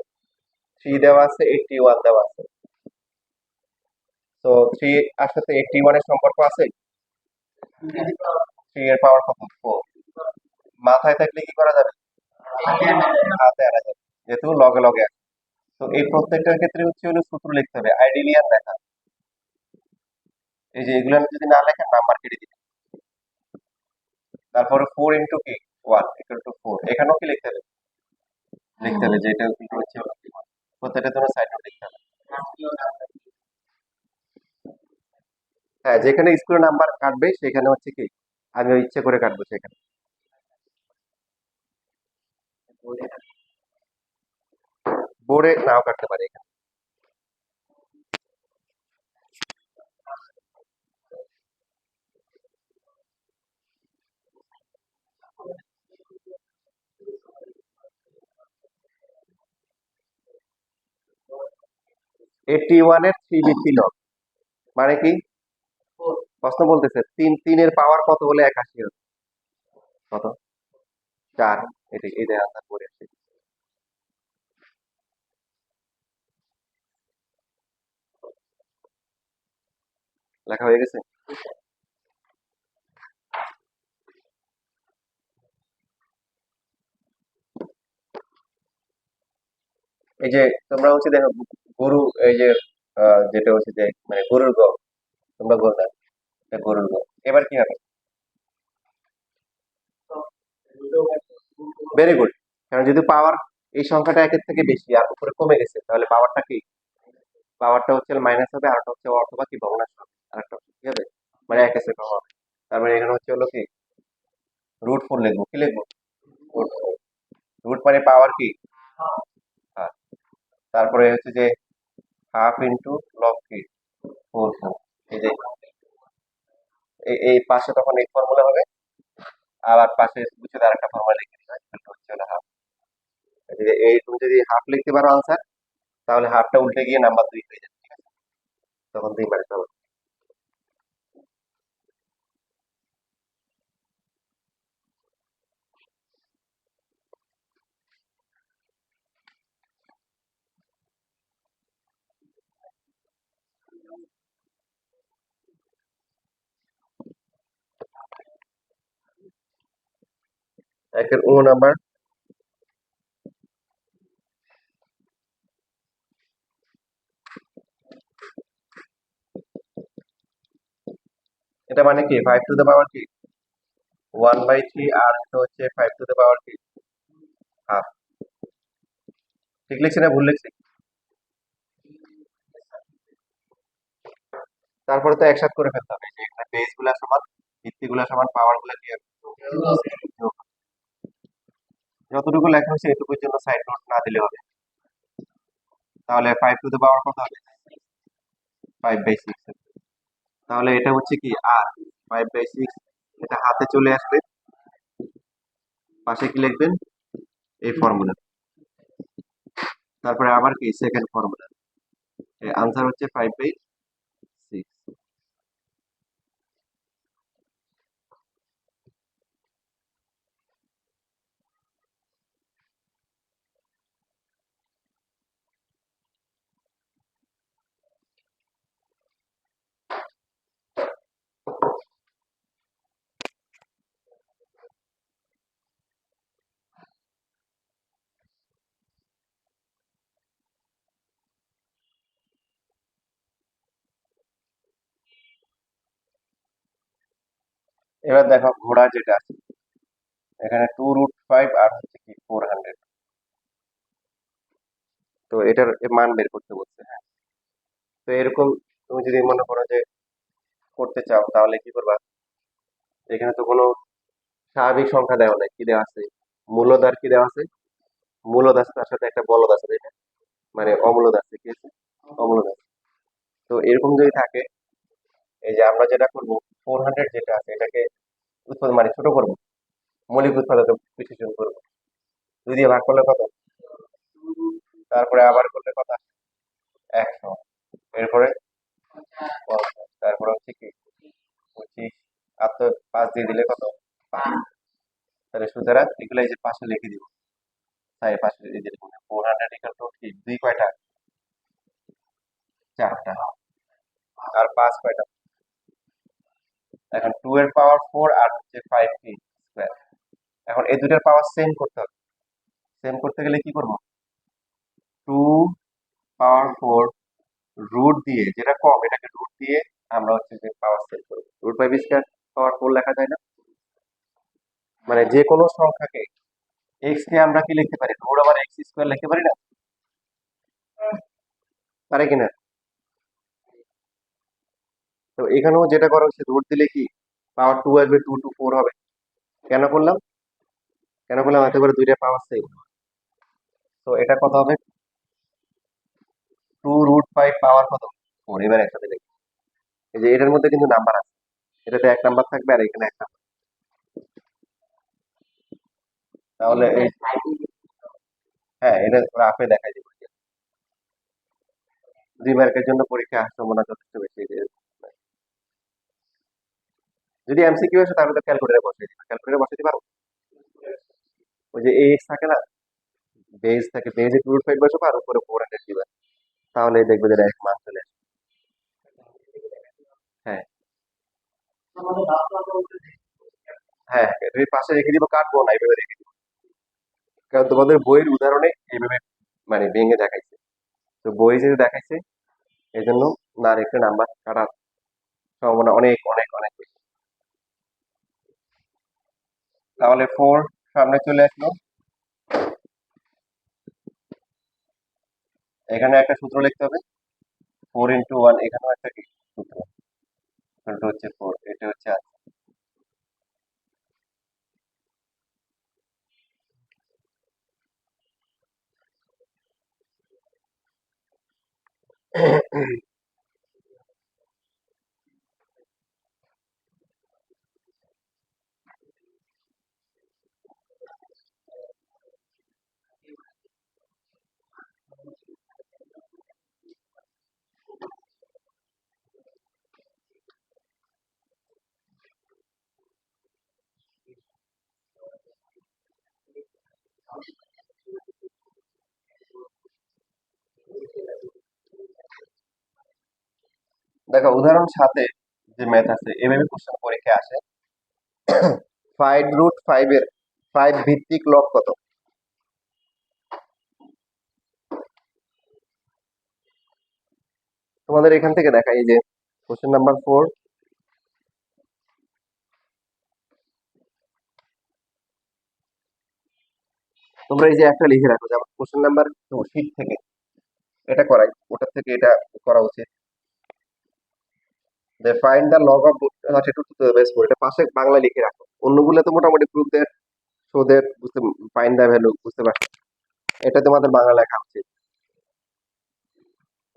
3 দেওয়া আছে, 81 দেওয়া আছে। তো 3 আর সাথে 81 এর সম্পর্ক আছে, 3 এর পাওয়ার কত, 4। মাথায় থাকলে কি করা যাবে, হাতে আনা যাবে, যেহেতু লগে লগে আছে। তো এই প্রত্যেকটার ক্ষেত্রে হচ্ছে হলো সূত্র লিখতে হবে, আইডিয়াল লেখা। এই যে এগুলো যদি না লেখেন নাম্বার কেটে দিবে। তারপরে 4 ইন্টু কি 1 ইকুয়াল টু 4, এখানেও কি লিখতে হবে, লিখতে হবে যে এটা কিন্তু হচ্ছে হলো কি 1। প্রত্যেকটা জন্য সাইড নোট লিখতে হবে। হ্যাঁ, যেখানে স্কুলের নাম্বার কাটবে সেখানে হচ্ছে কি আমি ওই ইচ্ছে করে কাটবো সেখানে। বোর্ডে নাও কাটতে পারে এখানে। 81 এর 3 বৃত্তি লব মানে কি, প্রশ্ন বলতেছে তিনের পাওয়ার কত হলে 81 হবে, কত, 4। এটা আনসার করে আসছে। লেখা হয়ে গেছে। এই যে তোমরা হচ্ছে দেখো গরু, এই যে যেটা হচ্ছে যে মানে গরুর গম, তোমরা বলতে গরুর গম। এবার কি হবে, ভেরি গুড। কারণ যদি পাওয়ার এই সংখ্যাটা একের থেকে বেশি আর উপরে কমে গেছে, তাহলে পাওয়ারটা কি, পাওয়ারটা হচ্ছে মাইনাস হবে, আরেকটা হচ্ছে অথবা কি ভগ্নাংশ হবে, আরেকটা হচ্ছে কি হবে, মানে এক এসে কম হবে। তার মানে এখানে হচ্ছে হলো কি √4 লিখবো, কি লিখবো, √4। রুট মানে পাওয়ার কি, হ্যাঁ। তারপরে হচ্ছে যে হাফ ইন্টু লগ কি 4। এই যে এই পাশে তখন এই ফর্মুলা হবে, আবার পাশে বুঝে আরেকটা ফর্মুলা লিখে দিবে, হচ্ছে হলো হাফ। এই তুমি যদি হাফ লিখতে পারো আনসার, তাহলে হাফটা উল্টে গিয়ে নাম্বার 2 হয়ে যাবে, ঠিক আছে, তখন 2 মানে চলো। একের ও নাম্বার, এটা মানে কি 5 টু দ্য পাওয়ার কি 1/3, আর এটা হচ্ছে 5 টু দ্য পাওয়ার কি হাফ। ঠিক লিখছি না ভুল লিখছি? তারপরে তো একসাথে করে ফেলতে হবে, যে এখানে বেস গুলা সমান, ভিত্তি গুলা সমান, পাওয়ার গুলা কি হবে, যোগ। যতটুকু লেখা হয়েছে এটুকুর জন্য সাইড নোট না দিলে হবে। তাহলে 5 টু দ্য পাওয়ার কত হবে, 5/6। তাহলে এটা হচ্ছে কি আর 5/6, এটা হাতে চলে আসবে, পাশে কি লিখবেন, এই ফর্মুলা। তারপরে আবার কি সেকেন্ড ফর্মুলা, আনসার হচ্ছে 5/6। এবার দেখো ঘোড়া যেটা আছে, এখানে 2√5 আর হচ্ছে কি 400। তো এটার মান বের করতে বলছে, হ্যাঁ। তো এরকম তুমি যদি মনে করো যে করতে চাও তাহলে কি করবা, এখানে তো কোনো স্বাভাবিক সংখ্যা দেওয়া নাই, কি দেওয়া আছে, মূলদ আর কি দেওয়া আছে, মূলদ আছে তার সাথে একটা বলদ আছে, তাই না? মানে অমূলদ আছে, কি আছে, অমূলদ আছে। তো এরকম যদি থাকে, এই যে আমরা যেটা করবো, 400 যেটা আছে এটাকে উৎপাদন মানে ছোট করবো, মৌলিক উৎপাদকে বিশ্লেষণ করবো। 2 দিয়ে ভাগ করলে কত, তারপরে আবার করলে কত আসে? 100। এরপরে 50, তারপরে হচ্ছে কি 25, আর তো 5 দিয়ে দিলে কত, 5। তাহলে সুতরাং এগুলো এই যে পাশে লিখে দিব, তাই পাশে এই যে 400 ইকুয়াল টু কি, 2 কয়টা, 4টা, আর 5 কয়টা, এখন 2 এর পাওয়ার 4 আর হচ্ছে 5 কি স্কয়ার। এখন এই দুইটার পাওয়ার সেম করতে হবে, সেম করতে গেলে কি করব, 2 পাওয়ার 4 রুট দিয়ে, যেটা কম এটাকে রুট দিয়ে আমরা হচ্ছে যে পাওয়ার সেম করব, √5 স্কয়ার পাওয়ার 4 লেখা যায় না? মানে যে কোনো সংখ্যাকে এক্স কে আমরা কি লিখতে পারি, রুট ওভার এক্স স্কয়ার লিখতে পারি না, পারে কিনা? তো এখানেও যেটা করা হচ্ছে, রুট দিলে কি পাওয়ার 2 আসবে, 2 to 4 হবে। কেন করলাম, কেন করলাম, এত করে দুইটা পাওয়ার সেম। তো এটা কত হবে, 2√5 পাওয়ার কত, 4। এবার একসাথে লিখি, এই যে এটার মধ্যে কিন্তু নাম্বার আছে, এটাতে 1 নাম্বার থাকবে আর এখানে 1 নাম্বার। তাহলে এই, হ্যাঁ এটা রাফে দেখাই দিব। 2 মার্কের জন্য পরীক্ষা আসার সম্ভাবনা যথেষ্ট বেশি। যদি এমসিকিউ আসে তাহলে তো ক্যালকুলেটরে বসিয়ে দিবা, ক্যালকুলেটরে বসিয়ে দিবা। ওই যে এক্স থাকে না, বেজ থাকে, বেজে 2√5 বসাবো আর উপরে 400 দিবা, তাহলে দেখবে যে ডাইরেক্ট মান চলে আসে। হ্যাঁ, হ্যাঁ তুমি পাশে রেখে দিব, কাটবো না, এইভাবে রেখে দিব, কারণ তোমাদের বইয়ের উদাহরণে এইভাবে মানে ভেঙে দেখাইছে। তো বই যেহেতু দেখাইছে, এই জন্য না রেখে নাম্বার কাটার সম্ভাবনা অনেক অনেক অনেক বেশি। তাহলে 4 সামনে চলে আসলো, এখানে একটা সূত্র লিখতে হবে, 4 into 1, এখানেও একটা কি সূত্র, সূত্রটা হচ্ছে 4, এটা হচ্ছে দেখো উদাহরণ সাথে যে ম্যাথ আছে, এভাবে কোশ্চেন পরীক্ষায় আসে, 5√5 এর 5 ভিত্তিক লব কত। তোমাদের এখান থেকে দেখা, এই যে কোশ্চেন নাম্বার 4, তোমরা এই যে একটা লিখে রাখো, যেমন কোশ্চেন নাম্বার 2 শীট থেকে এটা করাই, ওটার থেকে এটা করা উচিত, যে find the log of 32 to the base 4, এটা পাশে বাংলা লিখে রাখো, অন্যগুলো তো মোটামুটি প্রুফ দ্যাট, শো দ্যাট, বুঝতে, ফাইন্ড দ্য ভ্যালু, বুঝতে পারছো, এটা তোমাদের বাংলা লেখা উচিত।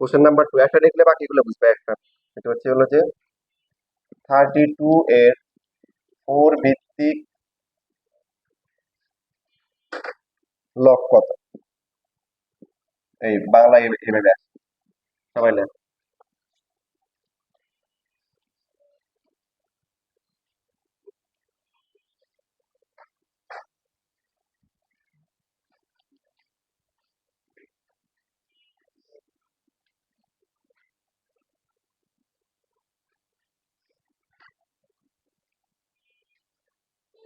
কোশ্চেন নাম্বার 2 একটা লিখলে বাকিগুলো বুঝবে একটা, এটা হচ্ছে হলো যে 32 এর 4 ভিত্তিক লব কত, এই বাংলা এভাবে আসে, সবাই লেখো।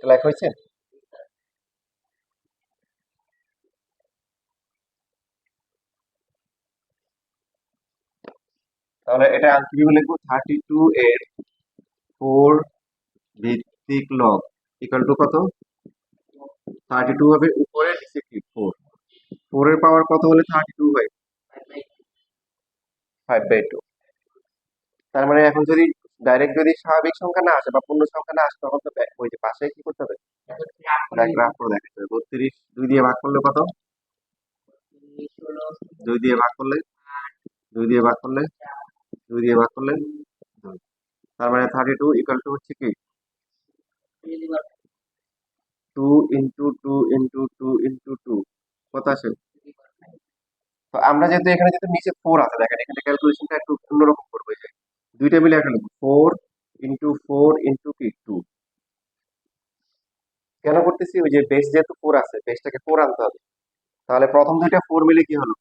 লেখা হয়েছে। তাহলে এটা আমি কিভাবে লিখবো, 32 এর 4 ভিত্তিক লব ইকুয়াল টু কত? 32 হবে উপরে, নিচে কি 4। 4 এর পাওয়ার কত হলে 32 হয়? 5/2। তার মানে এখন যদি ডাইরেক্ট যদি স্বাভাবিক সংখ্যা না আসে বা পূর্ণ সংখ্যা না আসে, তখন তো ওই যে পাশে কি করতে হবে, গ্রাফ করে দেখাতে হবে। 32 2 দিয়ে ভাগ করলে কত? 2 দিয়ে ভাগ করলে 2 দিয়ে ভাগ করলে 2 দিয়ে ভাগ করলে 2। তার মানে 32 ইকুয়াল টু হচ্ছে কি 2 ইন্টু 2 ইন্টু 2 ইন্টু 2, কত আসে? তো আমরা যেহেতু এখানে যেহেতু নিচে 4 আছে, দেখেন এখানে ক্যালকুলেশনটা একটু অন্যরকম করবো। এই যে দুইটা মিলে এখানে 4 ইন্টু 4 ইন্টু কি 2। কেন করতেছি? ওই যে বেস যেহেতু 4 আছে, বেসটাকে 4 আনতে হবে। তাহলে প্রথম দুইটা 4 মিলে কি হলো?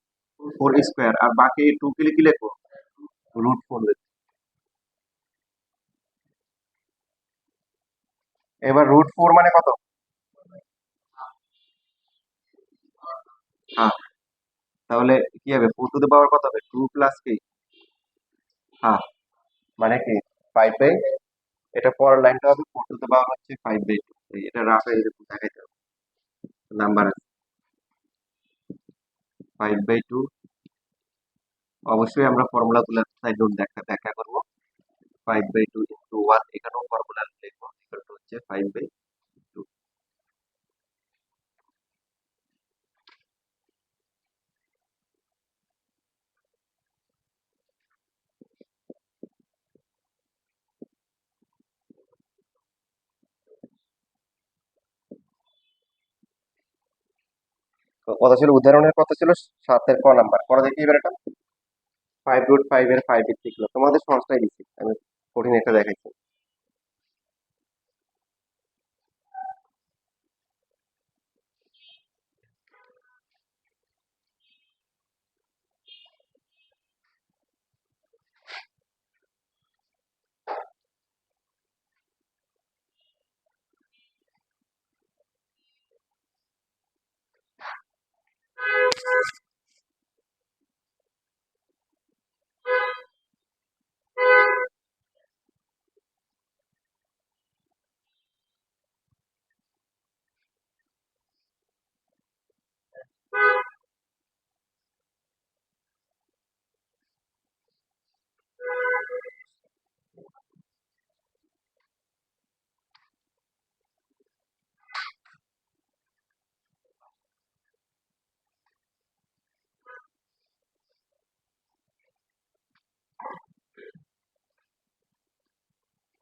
4 স্কোয়ার। আর বাকি 2 কিলে কি লিখবো? √4 লিখবো। এবার √4 মানে কত? হ্যাঁ, তাহলে কি হবে? 4 টু দ্য পাওয়ার কত হবে? 2 প্লাস কি হাফ, মানে কি 5/, এটা পরের লাইনটা হবে 4 টু দ্য পাওয়ার হচ্ছে 5/2। এটা রাফে এরকম দেখাইতে হবে, নাম্বার আছে 5/2। অবশ্যই আমরা ফর্মুলা তুলে সাইড নোট দেখা করবো। 5/2 ইন্টু 1, এখানেও ফর্মুলা লিখবো, ইকুয়াল টু হচ্ছে 5/2। কত ছিল উদাহরণের? কত ছিল? 7 এর ক নাম্বার পরে দেখি। এবার এটা 5√5 এর 5 ভিত্তিক লব। তোমাদের সহজটাই দিচ্ছি, আমি কঠিন একটা দেখাইছি।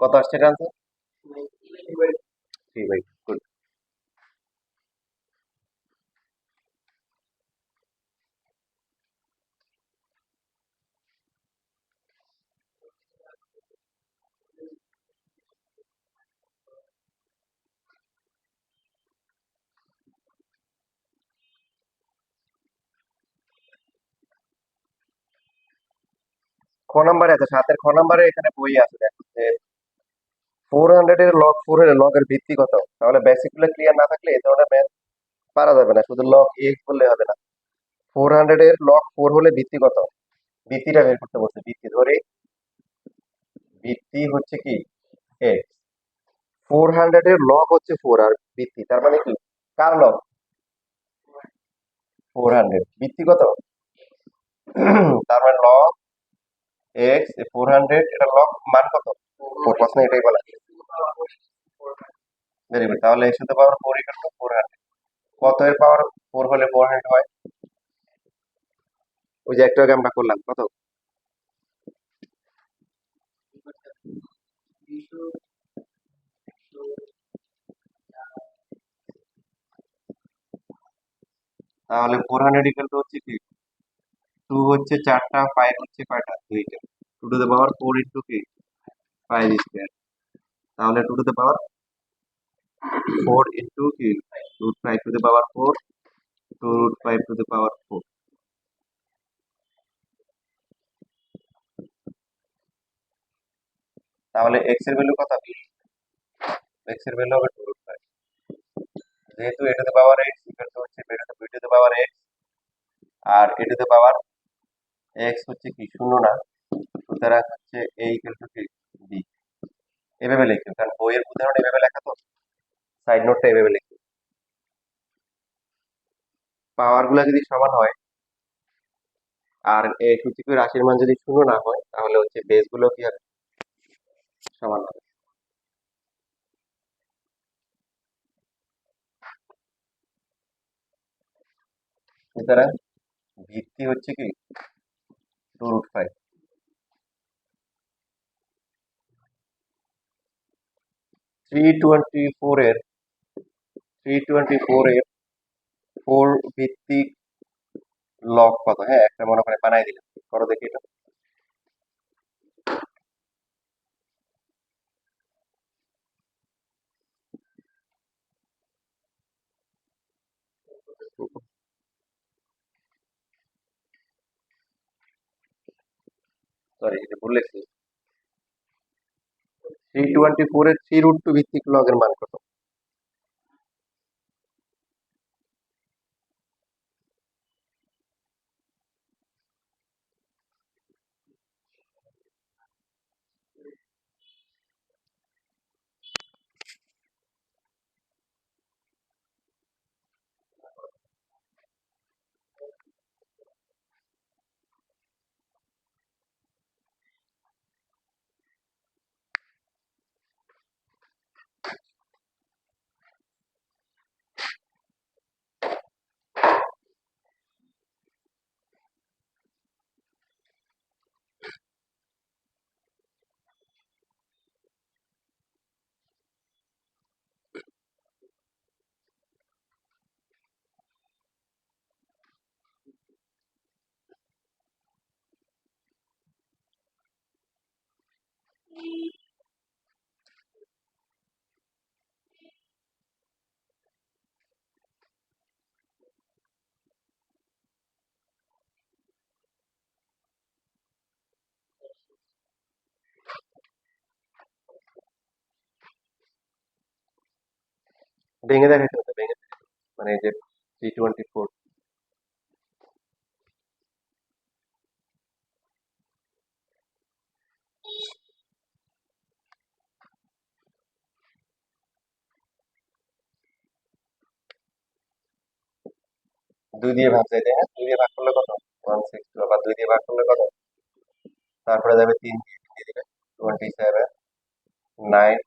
কত আসছে এটা আনসার? 3/2। গুড। খ নাম্বারে আছে, 7 এর খ নাম্বারে এখানে বই আছে, দেখো যে 400 এর লগ 4 এর লগের ভিত্তি কত। তাহলে বেসিক গুলো ক্লিয়ার না থাকলে এই ধরনের ম্যাথ পারা যাবে না, শুধু লগ এক্স বললে হবে না। 400 এর লগ 4 হলে ভিত্তি কত? ভিত্তিটা বের করতে বলছে। ভিত্তি ধরে, ভিত্তি হচ্ছে কি এক্স। 400 এর লগ হচ্ছে 4 আর ভিত্তি, তার মানে কি কার লগ? 400। ভিত্তি কত? তার মানে লগ এক্স 400, এটা লগ মান কত? 4। প্রশ্ন এটাই বলা। Very good. তাহলে x to the power 4 equal to 400। কত এর পাওয়ার 4 হলে 400 হয়? ওই যে একটু আগে আমরা করলাম, কত? তাহলে 400 ইকুয়াল টু হচ্ছে কি 2 হচ্ছে 4টা, 5 হচ্ছে কয়টা? 2টা। 2 টু দ্য পাওয়ার 4 ইন্টু কি 5 স্কয়ার। তাহলে 2 টু দ্য পাওয়ার 4 ইন্টু কি √5 two the power 4, 2√5 two the power 4। তাহলে এক্স এর ভ্যালু কত? এক্স এর ভ্যালু হবে 2√5। যেহেতু a to the power x equal to হচ্ছে b to the power x, আর a to the power x হচ্ছে কি শূন্য না, সুতরাং হচ্ছে এ ইকুয়াল টু কি বি। এভাবে লিখবে, কারণ বইয়ের উদাহরণ এভাবে লেখা তো, সাইড নোটটা এভাবে লিখবে। পাওয়ার গুলা যদি সমান হয় আর এই সূচিকের রাশির মান যদি শূন্য না হয়, তাহলে হচ্ছে বেস গুলো কি হবে, সমান হবে। সুতরাং ভিত্তি হচ্ছে কি 2√5। 324 এর 324 এর 4 ভিত্তিক লব কত? হ্যাঁ, একটা মনে করে বানাই দিলাম, করো দেখি এটা। সরি, এটা ভুল লিখছি। 324 এর 3√2 ভিত্তিক লগের মান কত? ভেঙে দেখাইতে হবে, ভেঙে, মানে এই যে 324। দুই দিয়ে ভাগ যায়, তাই না? দুই দিয়ে ভাগ করলে কত? 162। আবার দুই দিয়ে ভাগ করলে কত? তারপরে যাবে 3 দিয়ে, 3 দিয়ে দিবে 27, 9।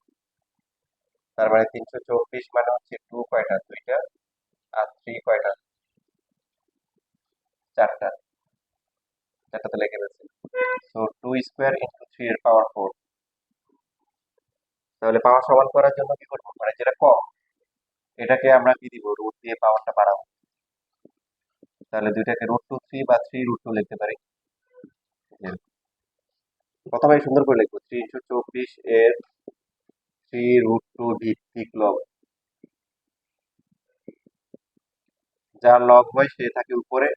তার মানে 324 মানে হচ্ছে 2 কয়টা? দুইটা। আর 3 কয়টা? চারটা। চারটা তো লিখে ফেলছি। সো 2 স্কোয়ার ইন্টু 3 এর পাওয়ার 4। তাহলে পাওয়ার সমান করার জন্য কি করবো, মানে যেটা কম এটাকে আমরা কি দিব, রুট দিয়ে পাওয়ারটা বাড়াবো। তাহলে দুইটাকে √2 3 বা 3√2 লিখতে পারি। প্রথমে সুন্দর করে লিখবো 324 এর 3√2 ভিত্তিক লব। যার লব হয় সে থাকে উপরে,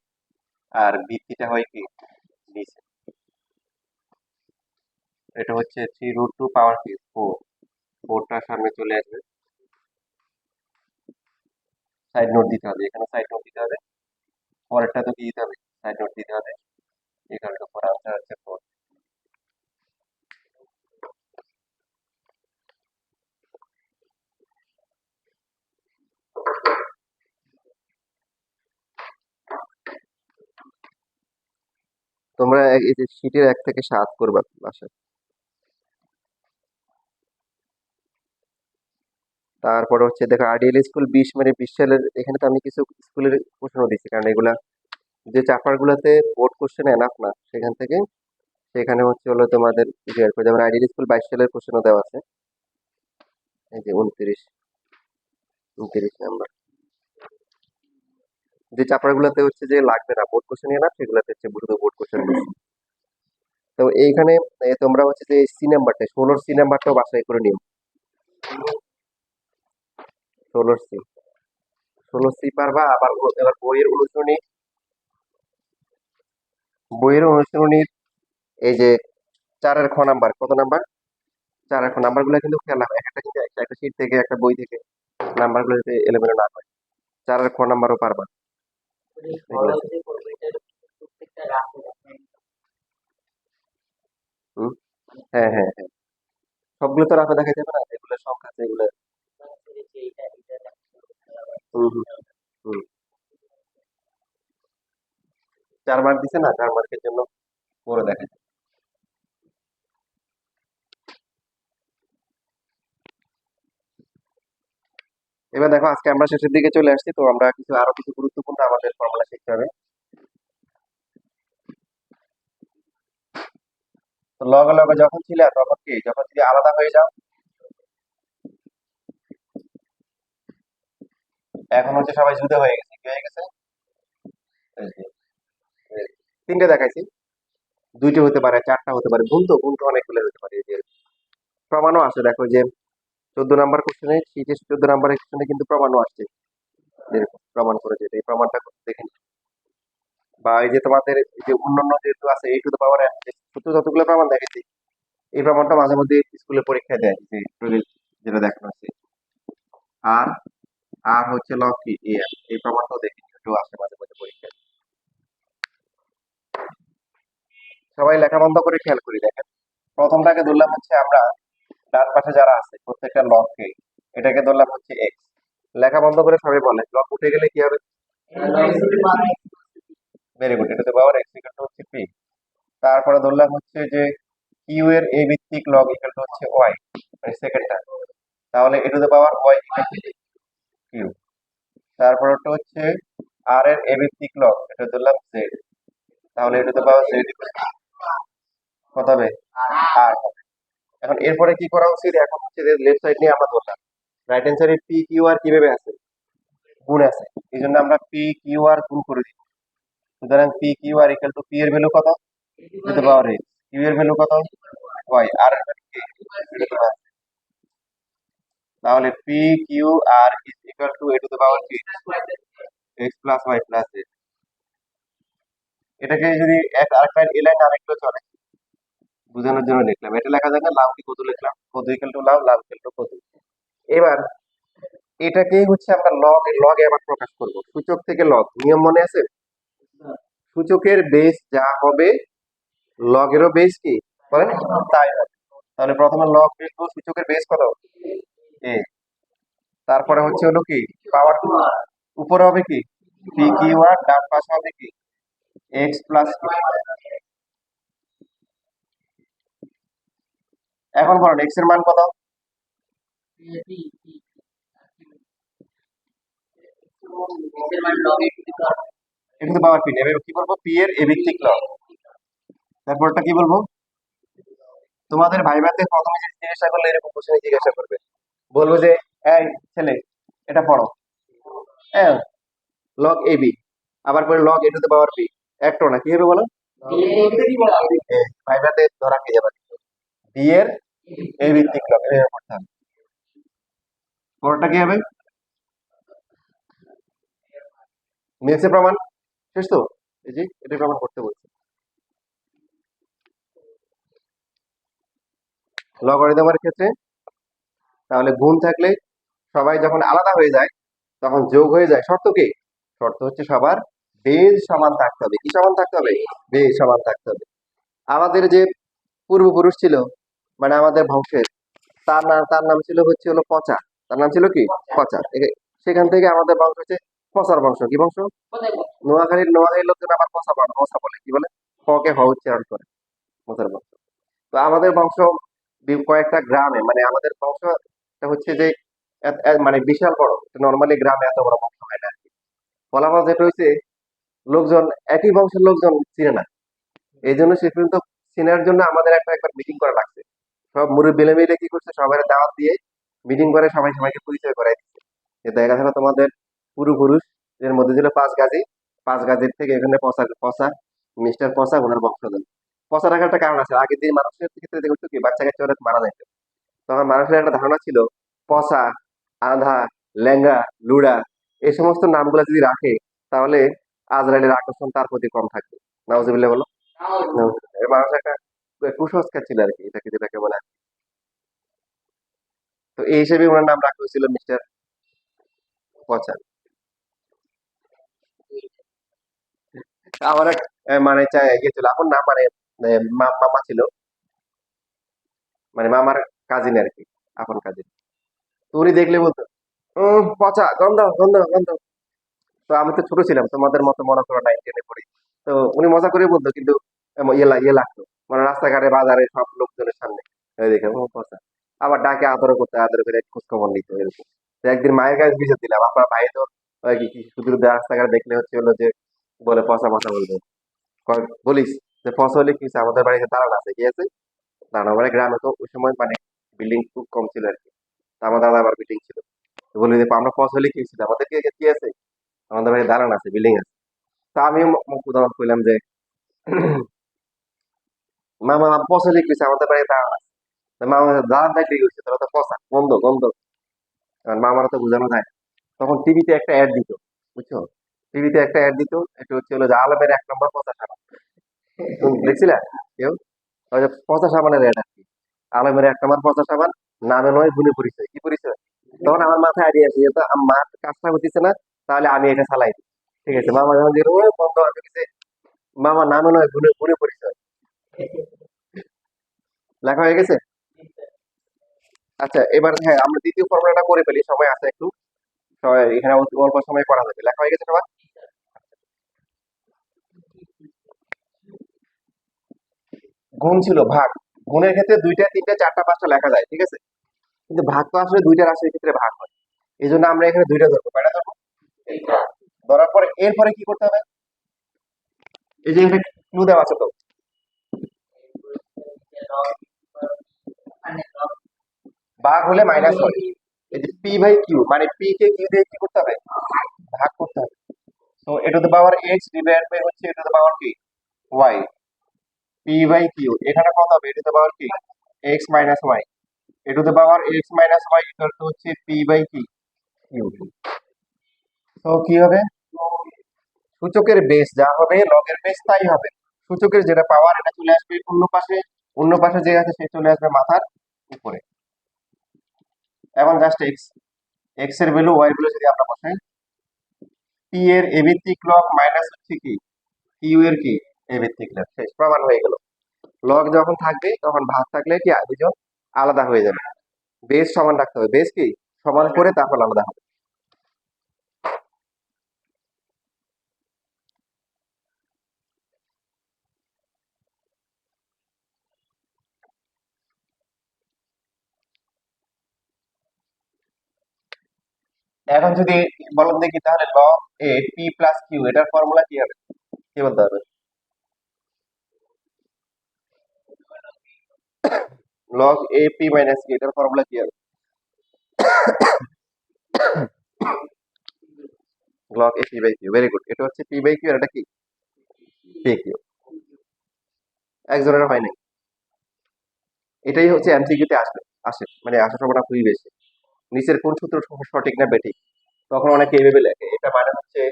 আর ভিত্তিটা হয় কি নিচে। এটা হচ্ছে 3√2 পাওয়ার কি 4। 4টা সামনে চলে আসবে, সাইড নোট দিতে হবে, এখানে সাইড নোট দিতে হবে। পরেরটা তো কি দিতে হবে, সাইড নোট দিতে হবে। ইকুয়াল টু 4, আনসার হচ্ছে 4। তোমরা এই যে শীটের 1 থেকে 7 করবা বাসায়। তারপরে হচ্ছে দেখো আইডিয়াল স্কুল 20 মানে 20 সালের, এখানে তো আমি কিছু স্কুলের প্রশ্ন দিচ্ছি, কারণ এগুলা যে চাপার গুলাতে বোর্ড কোশ্চেন এনাফ না, সেখান থেকে সেখানে হচ্ছে হলো তোমাদের বের করে, যেমন আইডিয়াল স্কুল 22 সালের প্রশ্ন দেওয়া আছে। এই যে 29 নাম্বার। যে চাপার গুলাতে হচ্ছে যে লাগবে না, বোর্ড কোশ্চেন এনাফ, সেগুলাতে হচ্ছে শুধু বোর্ড কোশ্চেন। তো এইখানে তোমরা হচ্ছে যে সি নাম্বারটা, 16 সি নাম্বারটাও বাছাই করে নিও। 16 সি, 16 সি পারবা। আবার এবার বইয়ের অনুশীলনীর এই যে 4-এর খ নাম্বার, কত নাম্বার? 4-এর খ নাম্বার গুলা কিন্তু খেয়াল রাখো, একটা কিন্তু একটা শীট থেকে একটা বই থেকে নাম্বার গুলো যাতে এলোমেলো না হয়। 4-এর খ নাম্বারও পারবা এগুলা। হুম, হ্যাঁ হ্যাঁ হ্যাঁ। সবগুলো তো রাফে দেখা যাবে না, এগুলো সংখ্যা আছে এগুলো। হুম হুম হুম। 4 মার্ক দিছে না, 4 মার্কের জন্য পরে দেখা যাবে। এবার দেখো, আজকে আমরা শেষের দিকে চলে আসছি, তো আমরা আরো কিছু গুরুত্বপূর্ণ আমাদের ফর্মুলা শিখতে হবে। তো লগে লগে যখন ছিল তখন কি, যখন যদি আলাদা হয়ে যাও, এখন হচ্ছে সবাই জুদা হয়ে গেছে, কি হয়ে গেছে? এই যে, এই 3টে দেখাইছি, 2টে হতে পারে, 4টা হতে পারে, গুণ তো অনেকগুলো হতে পারে। এই যে প্রমাণও আছে, দেখো যে 14 নাম্বার কোশ্চেনে, শীটের 14 নাম্বারের কোশ্চেনে কিন্তু প্রমাণও আসছে, যেরকম প্রমাণ করে, যেটা এই প্রমাণটা দেখে নিই। বা এই যে তোমাদের এই যে অন্যান্য যেহেতু আছে এই টু দ্য পাওয়ার সূত্র, যতগুলো প্রমাণ দেখেছি, এই প্রমাণটা মাঝে মধ্যে স্কুলে পরীক্ষায় দেয়, যে যেটা দেখানো হচ্ছে। আর আর হচ্ছে লগ কি এ, এই প্রমাণটাও দেখি একটু আসে মাঝে মধ্যে পরীক্ষায়। সবাই লেখা বন্ধ করে খেয়াল করি, দেখেন প্রথমটাকে ধরলাম হচ্ছে আমরা, ডান পাশে যারা আছে প্রত্যেকটা লগকে, এটাকে ধরলাম হচ্ছে এক্স। লেখা বন্ধ করে সবাই বলে লগ উঠে গেলে কি হবে? ভেরি গুড, এটা তো পাওয়ার এক্স ইকুয়াল টু হচ্ছে পি। তারপরে ধরলাম হচ্ছে যে কিউ এর এ ভিত্তিক লগ ইকুয়াল টু হচ্ছে ওয়াই, মানে সেকেন্ডটা, তাহলে a to the power y equal to q. তারপরে হচ্ছে আর এর এ ভিত্তিক লগ, এটা ধরলাম জেড, তাহলে a to the power Z কত হবে? আর হবে। এখন এরপরে কি করা উচিত, এখন হচ্ছে যে লেফট সাইড নিয়ে আমরা ধরলাম, রাইট হ্যান্ড সাইডে পি কিউ আর কিভাবে আছে, গুণ আছে, এই জন্য আমরা পি কিউ আর গুণ করে দিই। সুতরাং p q r equal to p এর ভ্যালু কত? To the power x, q এর ভ্যালু কত? ওয়াই, আর এর ভ্যালু কি? To the power. তাহলে p q r is equal to a to the power কি, x plus y plus z. এটাকে যদি আরেকটা এ লাইন আরেকটু চলে, বোঝানোর জন্য লিখলাম, এটা লেখা যায় না, লাভ কি কত লিখলাম, কত equal to love, love equal to কত। এবার এটাকে হচ্ছে আমরা লগে আবার প্রকাশ করব, সূচক থেকে লগ, নিয়ম মনে আছে? সূচকের বেস যা হবে, লগেরও বেস কি বলেন তাই হবে। তাহলে প্রথমে লগ লিখবো, সূচকের বেস কত? এ। তারপরে হচ্ছে হলো কি, পাওয়ার উপরে হবে কি, পি কিউ আর, ডান পাশে হবে কি, এক্স প্লাস। এখন বলেন এক্স এর মান কত? এটা তো পাওয়ার পি নেবে, কি বলবো, পি এর এ ভিত্তিক লগ। তারপরটা কি বলবো? তোমাদের ভাইভাতে প্রথমে যে জিজ্ঞাসা করলে এরকম কোশ্চেন জিজ্ঞাসা করবে, বলবো যে এই ছেলে এটা পড়ো, হ্যাঁ, লগ এ বি, আবার করে log A to the power P, একটা না, কি হবে বলো? ভাইভাতে ধরা খেয়ে যাবে, বি এর এ ভিত্তিক লগ, এটা করতে হবে। পরেরটা কি হবে? মিলছে প্রমাণ, শেষ তো, এই যে এটা প্রমাণ করতে বলছে। লগারিদমের ক্ষেত্রে তাহলে গুণ থাকলে সবাই যখন আলাদা হয়ে যায় তখন যোগ হয়ে যায়, শর্ত কি? শর্ত হচ্ছে সবার বেজ সমান থাকতে হবে, কি সমান থাকতে হবে? বেজ সমান থাকতে হবে। আমাদের যে পূর্বপুরুষ ছিল, মানে আমাদের বংশের, তার নাম ছিল হচ্ছে হলো পচা, তার নাম ছিল কি, পচা। সেখান থেকে আমাদের বংশ হচ্ছে পচার বংশ, কি বংশ? নোয়াখালীর লোকজন আবার পচা বলে, কি বলে? কে হ উচ্চারণ করে, পচার বংশ। তো আমাদের বংশ কয়েকটা গ্রামে, মানে আমাদের বংশ হচ্ছে যে মানে বিশাল বড়, নর্মালি গ্রামে এত বড় বংশ হয় না আর কি। ফলাফল যেটা হয়েছে, লোকজন, একই বংশের লোকজন চিনে না, এই জন্য সে পর্যন্ত চেনার জন্য আমাদের একবার মিটিং করা লাগছে। সব মুরব্বি মিলে কি করছে, সবাই দাওয়াত দিয়ে মিটিং করে সবাই সবাইকে পরিচয় করাই দিচ্ছে, যে দেখা গেল তোমাদের পূর্বপুরুষ এর মধ্যে ছিল 5 গাজী, 5 গাজীর থেকে এখানে পচা পচা, মিস্টার পচা ওনার বংশধর। পচা রাখার একটা কারণ আছে, আগের দিন মানুষের ক্ষেত্রে দেখতো কি, বাচ্চা কাচ্চা অনেক মারা যেত, তখন মানুষের একটা ধারণা ছিল পচা, আধা, ল্যাংড়া, লুড়া, এই সমস্ত নামগুলো যদি রাখে, তাহলে আজরাইলের আকর্ষণ তার প্রতি কম থাকবে। নাউজুবিল্লাহ বলো। নাউজুবিল্লাহ। মানুষের একটা কুসংস্কার ছিল আর কি, এটাকে যেটাকে বলে। তো এই হিসেবে ওনার নাম রাখা হয়েছিল মিস্টার পচা। আমার এক মানে ইয়ে ছিল, এখন না, মানে মামা ছিল, মানে মামার কাজিন আর কি, আপন কাজিন। তো উনি দেখলে বলতো, পচা, গন্ধ গন্ধ গন্ধ। তো আমি তো ছোট ছিলাম, তোমাদের মতো মনে করো 9-10 পড়ি। তো উনি মজা করে বলতো, কিন্তু ইয়ে লাগতো, মানে রাস্তাঘাটে বাজারে সব লোকজনের সামনে এই দেখে পচা। আবার ডাকে আদর করতে, আদর করে খোঁজ খবর নিত এরকম। তো একদিন মায়ের কাছে বিচার দিলাম, আপনার ভাই তো শুধু রাস্তাঘাটে দেখলে হচ্ছে হলো যে বলে পচা পচা বলবে। বলিস যে পচা হলে কি হয়েছে? আমাদের বাড়িতে দাঁড়ান আছে, কি আছে দাঁড়ানো, মানে গ্রামে তো ওই সময় মানে বিল্ডিং খুব কম ছিল আর কি। তা আমার দাদা আবার বিল্ডিং ছিল। তো বলি যে আমরা পচা হলে কি হয়েছিল, আমাদের কি আছে, আমাদের বাড়ি দাঁড়ান আছে, বিল্ডিং আছে। তা আমি মুখ উদাহরণ করলাম যে মামা পচা হলে কি হয়েছে, আমাদের বাড়ি দাঁড়ান আছে। তা মামা দাঁড়ান থাকলে কি হয়েছে, তোরা তো পচা, গন্ধ গন্ধ। কারণ মামারা তো বোঝানো যায় না। তখন টিভিতে একটা অ্যাড দিত, বুঝছো, টিভিতে একটা অ্যাড দিত, এটা হচ্ছে হলো যে আলমের 1 নম্বর পচা সাবান। তুমি দেখছিলে কেউ? ওই যে পচা সাবানের অ্যাড আর কি। আলমের 1 নম্বর পচা সাবান, নামে নয় গুণে পরিচয়, কি পরিচয়? তখন আমার মাথায় আইডিয়া আছে, যেহেতু মা কাজটা হতেছে না, তাহলে আমি এটা চালাই দিই। ঠিক আছে, মামা যখন যেরকম বন্ধ হয়ে গেছে, মামা নামে নয় গুণে গুণে পরিচয়, লেখা হয়ে গেছে। আচ্ছা, এবার হ্যাঁ আমরা দ্বিতীয় ফর্মুলাটা করে ফেলি, সময় আছে একটু। সবাই এখানে অল্প সময় করা যাবে, লেখা হয়ে গেছে সবার? গুণ ছিল ভাগ। গুণের ক্ষেত্রে 2টা 3টা 4টা 5টা লেখা যায়, ঠিক আছে, কিন্তু ভাগ তো আসলে 2টা রাশির ক্ষেত্রে ভাগ হয়। এই জন্য আমরা এখানে 2টা ধরবো, কয়টা ধরবো? ধরার পরে এরপরে কি করতে হবে? এই যে এখানে ক্লু দেওয়া আছে তো, ভাগ হলে মাইনাস হয়। এই যে পি বাই কিউ, মানে পি কে কিউ দিয়ে কি করতে হবে, ভাগ করতে হবে। তো a to the power x divide by হচ্ছে এ টু দ্য পাওয়ার কি, ওয়াই। পি বাই কিউ এখানে কত হবে, এ টু দ্য পাওয়ার কি, X minus Y. A to the power X minus Y equal to হচ্ছে পি বাই কি, Q. তো কি হবে, সূচকের বেস যা হবে লগের বেস তাই হবে। সূচকের যেটা পাওয়ার এটা চলে আসবে অন্য পাশে, অন্য পাশে যে আছে সে চলে আসবে মাথার উপরে। এখন জাস্ট এক্স, এক্স এর ভ্যালু ওয়াই ভ্যালু যদি আমরা বসাই, পি এর এ ভিত্তিক লগ মাইনাস হচ্ছে কি, কিউ এর কি, এ ভিত্তিক লগ, শেষ, প্রমাণ হয়ে গেল। লগ যখন থাকবে তখন ভাগ থাকলে কি দুজন আলাদা হয়ে যাবে। বেস সমান রাখতে হবে, বেস কি সমান করে তারপর আলাদা হবে। এখন যদি বলেন দেখি তাহলে log a p plus q এটার ফর্মুলা কি হবে, কি বলতে হবে? Log a p minus q এটার ফর্মুলা কি হবে? Log a p by q, very good, এটা হচ্ছে পি বাই কিউ আর এটা কি, পি কিউ। একজনের হয় নাই। এটাই হচ্ছে এমসিকিউ তে আসবে, আসে মানে আসার সম্ভাবনা খুবই বেশি। নিচের কোন সূত্র সঠিক না বেঠিক, তখন অনেকে এইভাবে লেখে, এটা মানে হচ্ছে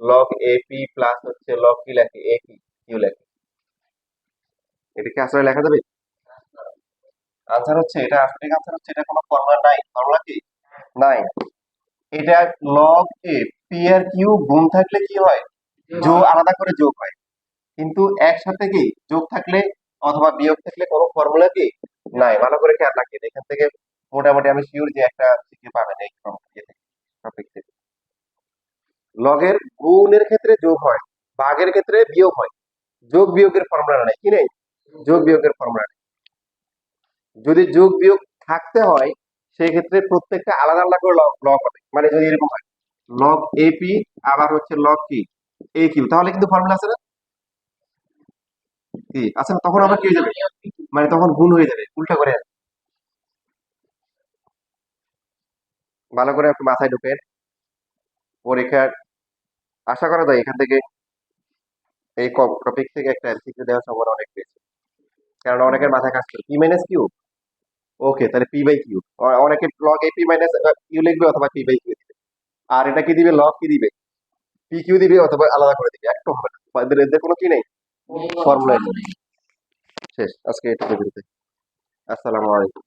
লগ এ পি প্লাস হচ্ছে লগ কি লেখে, এ কি কিউ লেখে। এটা কি আসলে লেখা যাবে? আনসার হচ্ছে এটা, সঠিক আনসার হচ্ছে এটা কোনো ফর্মুলা নাই, ফর্মুলা কি নাই। এটা লগ এ পি আর কিউ গুণ থাকলে কি হয়, যোগ আলাদা করে যোগ হয়, কিন্তু একসাথে কি যোগ থাকলে অথবা বিয়োগ থাকলে কোনো ফর্মুলা কি নাই। ভালো করে খেয়াল রাখেন, এখান থেকে মোটামুটি আমি শিওর যে একটা শিখে পাবেন এই টপিক থেকে। লগের গুণের ক্ষেত্রে যোগ হয়, ভাগের ক্ষেত্রে বিয়োগ হয়, যোগ বিয়োগের ফর্মুলা নাই, কি নেই, যোগ বিয়োগের ফর্মুলা নেই। যদি যোগ বিয়োগ থাকতে হয় সেই ক্ষেত্রে প্রত্যেকটা আলাদা আলাদা করে লগ লগ হবে, মানে যদি এরকম হয় লগ এপি আবার হচ্ছে লগ কি এ কিউ, তাহলে কিন্তু ফর্মুলা আছে না, কি আছে না, তখন আবার কি হয়ে যাবে, মানে তখন গুণ হয়ে যাবে, উল্টা করে। ভালো করে একটু মাথায় ঢুকে পরীক্ষার আশা করা যায় এখান থেকে এই টপিক থেকে একটা এমসিকিউ দেওয়ার সম্ভাবনা অনেক বেশি। কারণ অনেকের মাথায় কাজ করে পি মাইনাস কিউ, ওকে তাহলে পি বাই কিউ, অনেকে log a p minus q লিখবে অথবা পি বাই কিউ দিবে। আর এটা কি দিবে, লগ কি দিবে, পি কিউ দিবে অথবা আলাদা করে দিবে, একটু হবে না, এদের কোনো কি নেই, ফর্মুলা নেই। শেষ আজকে এটা পর্যন্ত। আসসালামু আলাইকুম।